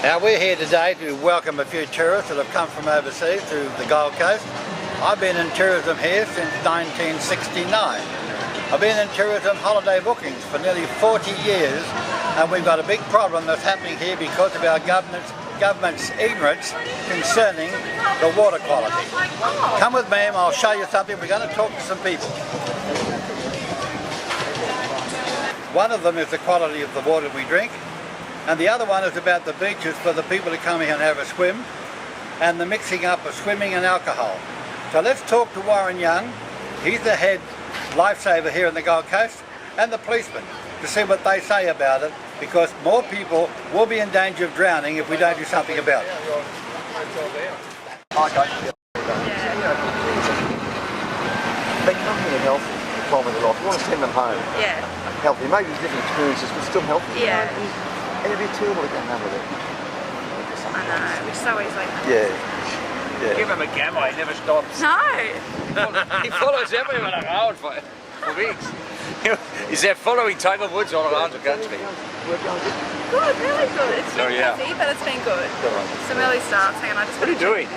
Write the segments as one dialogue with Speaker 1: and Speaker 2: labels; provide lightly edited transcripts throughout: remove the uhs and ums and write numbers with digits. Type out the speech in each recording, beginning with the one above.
Speaker 1: Now we're here today to welcome a few tourists that have come from overseas to the Gold Coast. I've been in tourism here since 1969. I've been in tourism holiday bookings for nearly 40 years, and we've got a big problem that's happening here because of our government's ignorance concerning the water quality. Come with me and I'll show you something. We're going to talk to some people. One of them is the quality of the water we drink, and the other one is about the beaches for the people to come here and have a swim, and the mixing up of swimming and alcohol. So let's talk to Warren Young. He's the head lifesaver here in the Gold Coast, and the policeman, to see what they say about it, because more people will be in danger of drowning if we don't do something about it.
Speaker 2: They come here healthy, following it off. You want to send them home.
Speaker 3: Yeah.
Speaker 2: Healthy, maybe different experiences, but still healthy.
Speaker 3: Yeah.
Speaker 2: And it'd be terrible to get over there.
Speaker 3: I know, we're so easily.
Speaker 2: Yeah.
Speaker 4: Give him a gamma, he never stops.
Speaker 3: No!
Speaker 4: He follows everyone around for weeks. He's there following Tiger Woods all around the country.
Speaker 3: Good, really good. It's been busy, but it's been good. Some early starts. Hang on, I just
Speaker 4: What are you doing?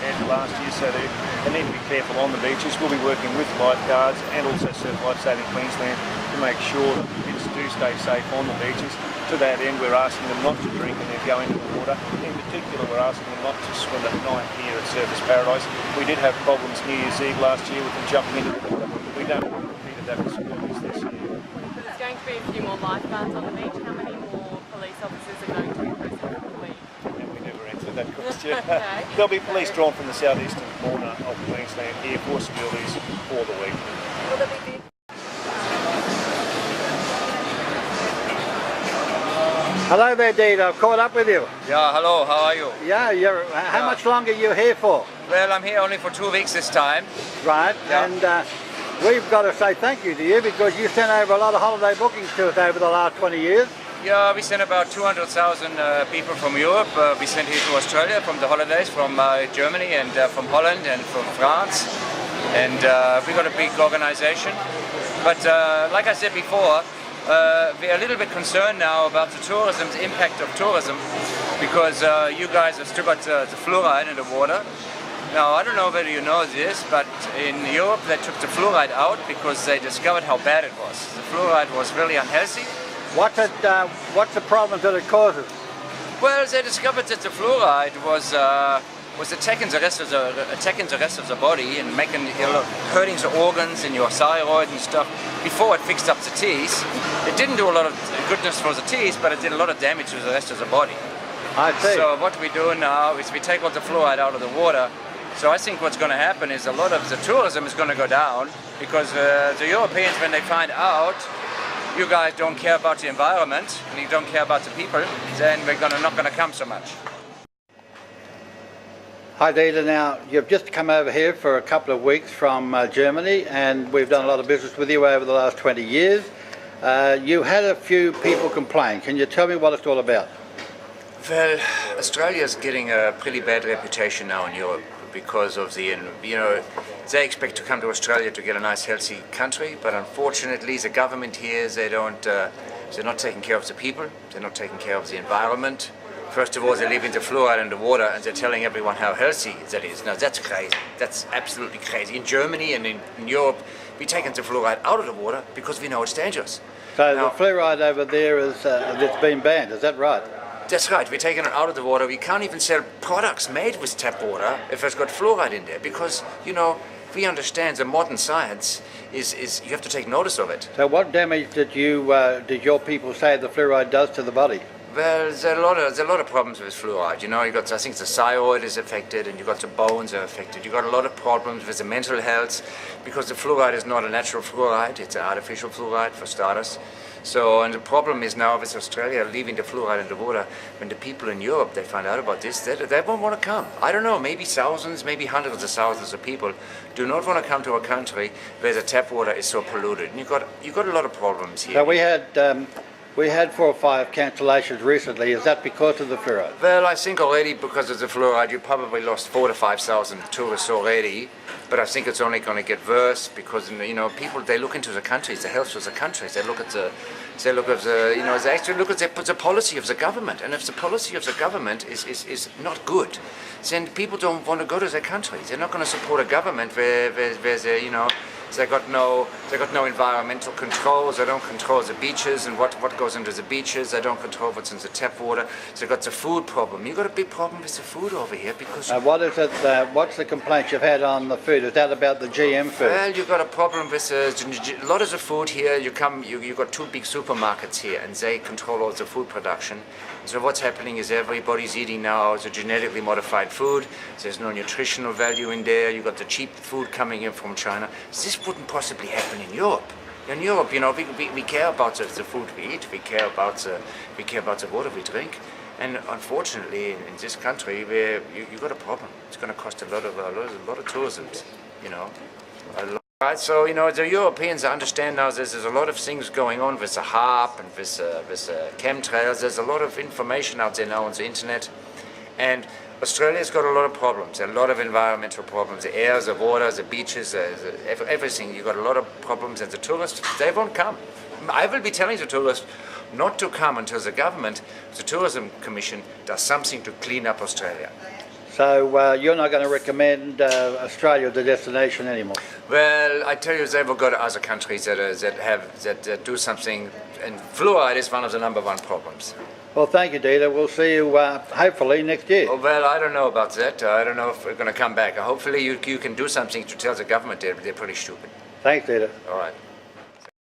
Speaker 5: And last year, so they need to be careful on the beaches. We'll be working with lifeguards and also Surf Lifesaving Queensland to make sure that kids do stay safe on the beaches. To that end, we're asking them not to drink when they're going into the water. In particular, we're asking them not to swim at night here at Surfers Paradise. We did have problems New Year's Eve last year with them jumping into the water. We don't want to repeat that with schools this year.
Speaker 6: There's going to be a few more lifeguards on the beach. How many more police officers are going to be present for the week?
Speaker 5: And we never answered that question.
Speaker 6: Okay.
Speaker 5: There'll be police drawn from the southeastern corner of Queensland here for civilities for the week.
Speaker 6: Will there be big?
Speaker 1: Hello there, Deed. I've caught up with you.
Speaker 4: Yeah, hello, how are you?
Speaker 1: Yeah, how much longer are you here for?
Speaker 4: Well, I'm here only for 2 weeks this time.
Speaker 1: Right,
Speaker 4: Yeah.
Speaker 1: and we've got to say thank you to you because you sent over a lot of holiday bookings to us over the last 20 years.
Speaker 4: Yeah, we sent about 200,000 people from Europe. We sent here to Australia from the holidays, from Germany and from Holland and from France. And we got a big organization. But like I said before, we're a little bit concerned now about the tourism's impact of tourism, because you guys have still got the fluoride in the water. Now, I don't know whether you know this, but in Europe they took the fluoride out because they discovered how bad it was. The fluoride was really unhealthy.
Speaker 1: What's the problem that it causes?
Speaker 4: Well, they discovered that the fluoride was attacking the rest of the body and making, hurting the organs and your thyroid and stuff before it fixed up the teeth. It didn't do a lot of goodness for the teeth, but it did a lot of damage to the rest of the body.
Speaker 1: I see.
Speaker 4: So what we do now is we take all the fluoride out of the water. So I think what's going to happen is a lot of the tourism is going to go down, because the Europeans, when they find out you guys don't care about the environment and you don't care about the people, then we're not going to come so much.
Speaker 1: Hi Dita, now you've just come over here for a couple of weeks from Germany, and we've done a lot of business with you over the last 20 years. You had a few people complain. Can you tell me what it's all about?
Speaker 4: Well, Australia's getting a pretty bad reputation now in Europe because of the, they expect to come to Australia to get a nice healthy country, but unfortunately the government here, they're not taking care of the people, they're not taking care of the environment. First of all, they're leaving the fluoride in the water and they're telling everyone how healthy that is. Now that's crazy, that's absolutely crazy. In Germany and in Europe, we're taking the fluoride out of the water because we know it's dangerous.
Speaker 1: So
Speaker 4: now,
Speaker 1: the fluoride over there it's been banned, is that right?
Speaker 4: That's right, we're taking it out of the water. We can't even sell products made with tap water if it's got fluoride in there, because, we understand the modern science is you have to take notice of it.
Speaker 1: So what damage did your people say the fluoride does to the body?
Speaker 4: Well, there's a lot of problems with fluoride. You got, I think the thyroid is affected, and you got the bones are affected. You got a lot of problems with the mental health, because the fluoride is not a natural fluoride, it's an artificial fluoride for starters. So, and the problem is now with Australia leaving the fluoride in the water, when the people in Europe, they find out about this, they won't want to come. I don't know, maybe thousands, maybe hundreds of thousands of people do not want to come to a country where the tap water is so polluted. And you got a lot of problems here.
Speaker 1: So we had 4 or 5 cancellations recently. Is that because of the fluoride?
Speaker 4: Well, I think already because of the fluoride, you probably lost 4,000 to 5,000 tourists already. But I think it's only going to get worse because, people, they look into the countries, the health of the countries. They look at the They look at the, you know, they actually look at the policy of the government, and if the policy of the government is not good, then people don't want to go to their country. They're not going to support a government where they, you know, they got no environmental controls. They don't control the beaches and what goes into the beaches. They don't control what's in the tap water. They got the food problem. You got a big problem with the food over here because.
Speaker 1: What is it? What's the complaints you've had on the food? Is that about the GM food?
Speaker 4: Well, you got a problem with a lot of the food here. You got two big supermarkets here, and they control all the food production. So what's happening is everybody's eating now the genetically modified food. There's no nutritional value in there. You got the cheap food coming in from China. This wouldn't possibly happen in Europe. In Europe, you know, we care about the food we eat. We care about the water we drink. And unfortunately, in this country, where you got a problem. It's going to cost a lot of tourism. You know. Right, so you know the Europeans understand now there's a lot of things going on with the HARP and with chemtrails. There's a lot of information out there now on the internet, and Australia's got a lot of problems, a lot of environmental problems, the air, the water, the beaches, everything. You've got a lot of problems, and the tourists, they won't come. I will be telling the tourists not to come until the government, the Tourism Commission, does something to clean up Australia.
Speaker 1: So you're not going to recommend Australia the destination anymore?
Speaker 4: Well, I tell you, they will go to other countries that do something, and fluoride is one of the #1 problems.
Speaker 1: Well, thank you, Dieter. We'll see you hopefully next year.
Speaker 4: Oh, well, I don't know about that. I don't know if we're going to come back. Hopefully you can do something to tell the government they're pretty stupid.
Speaker 1: Thanks, Dieter.
Speaker 4: All right.